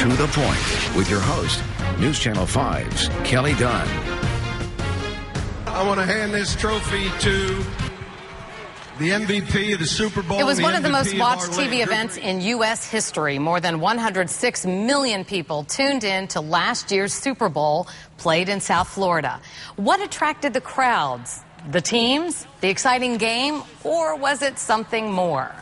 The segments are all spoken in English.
To the Point with your host, News Channel 5's Kelly Dunn. I want to hand this trophy to the MVP of the Super Bowl. It was one of the most watched TV events in U.S. history. More than 106 million people tuned in to last year's Super Bowl, played in South Florida. What attracted the crowds? The teams? The exciting game? Or was it something more?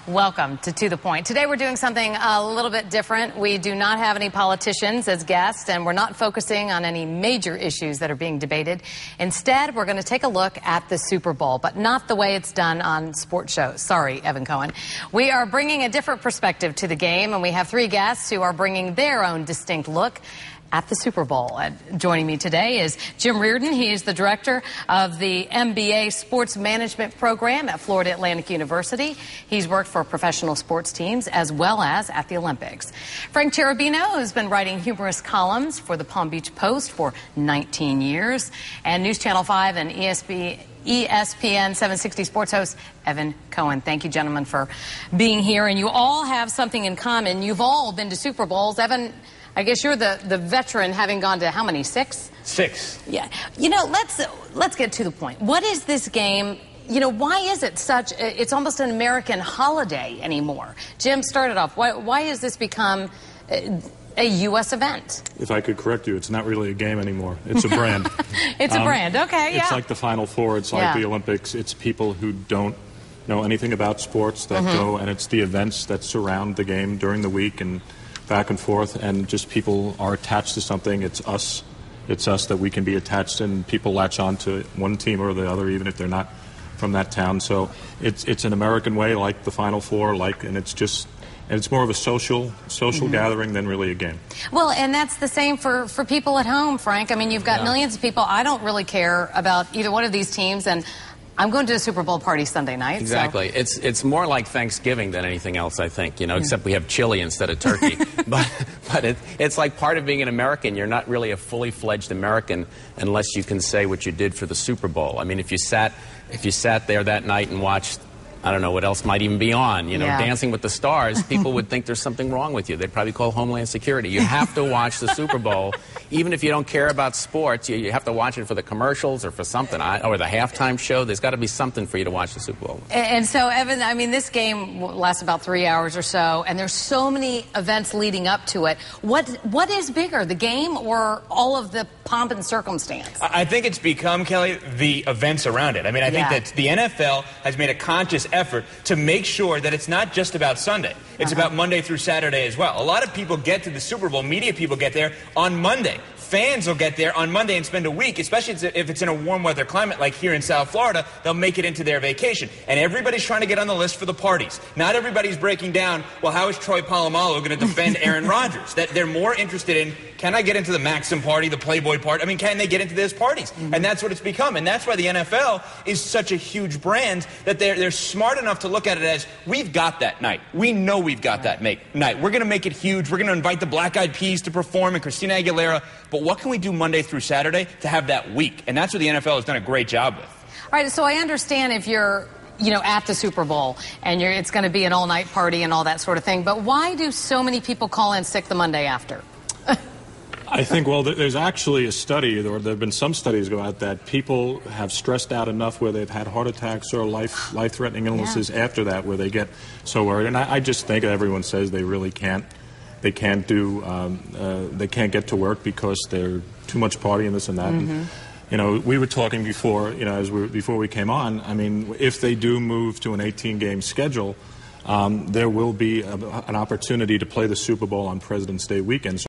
Welcome to the Point. Today we're doing something a little bit different. We do not have any politicians as guests, and we're not focusing on any major issues that are being debated. Instead, we're going to take a look at the Super Bowl, but not the way it's done on sports shows. Sorry, Evan Cohen. We are bringing a different perspective to the game, and we have three guests who are bringing their own distinct look at the Super Bowl. Joining me today is Jim Reardon. He is the director of the MBA Sports Management Program at Florida Atlantic University. He's worked for professional sports teams as well as at the Olympics. Frank Cherubino has been writing humorous columns for the Palm Beach Post for 19 years. And News Channel 5 and ESPN 760 sports host Evan Cohen. Thank you, gentlemen, for being here. And you all have something in common. You've all been to Super Bowls. Evan, I guess you're the veteran, having gone to how many? Six? Yeah. You know, let's get to the point. What is this game? You know, why is it such? It's almost an American holiday anymore. Jim started off. Why has this become a U.S. event? If I could correct you, it's not really a game anymore. It's a brand. It's a brand. Okay. Yeah. It's like the Final Four. It's like the Olympics. It's people who don't know anything about sports that go, and it's the events that surround the game during the week and back and forth, and just people are attached to something. It's us that we can be attached, and people latch on to one team or the other, even if they're not from that town. So it's an American way, like the Final Four, and it's more of a social gathering than really a game. Well, and that's the same for people at home, Frank. I mean, you've got millions of people. I don't really care about either one of these teams, and I'm going to a Super Bowl party Sunday night. Exactly. So. It's more like Thanksgiving than anything else, I think, except we have chili instead of turkey. but it's like part of being an American. You're not really a fully fledged American unless you can say what you did for the Super Bowl. I mean, if you sat there that night and watched, I don't know what else might even be on, Dancing with the Stars, people would think there's something wrong with you. They'd probably call Homeland Security. You have to watch the Super Bowl. Even if you don't care about sports, you have to watch it for the commercials or for something, or the halftime show. There's got to be something for you to watch the Super Bowl. And so, Evan, I mean, this game lasts about 3 hours or so, and there's so many events leading up to it. What is bigger, the game or all of the pomp and circumstance? I think it's become, Kelly, the events around it. I mean, I think that the NFL has made a conscious effort to make sure that it's not just about Sunday. It's about Monday through Saturday as well. A lot of people get to the Super Bowl, media people get there on Monday. Fans will get there on Monday and spend a week, especially if it's in a warm weather climate like here in South Florida. They'll make it into their vacation. And everybody's trying to get on the list for the parties. Not everybody's breaking down, well, how is Troy Polamalu going to defend Aaron Rodgers? That they're more interested in, can I get into the Maxim party, the Playboy party? I mean, can they get into those parties? And that's what it's become. And that's why the NFL is such a huge brand, that they're smart enough to look at it as, we've got that night. We know we've got that night. We're going to make it huge. We're going to invite the Black Eyed Peas to perform and Christina Aguilera. But what can we do Monday through Saturday to have that week? And that's what the NFL has done a great job with. All right, so I understand if you're at the Super Bowl and it's going to be an all-night party and all that sort of thing. But why do so many people call in sick the Monday after? I think, well, there's actually a study, or there have been some studies go out, that people have stressed out enough where they've had heart attacks or life-threatening illnesses after that, where they get so worried. And I just think everyone says they really can't. They can't get to work because they're too much partying, this and that. And, we were talking before, before we came on. I mean, if they do move to an 18-game schedule, there will be an opportunity to play the Super Bowl on President's Day weekend. So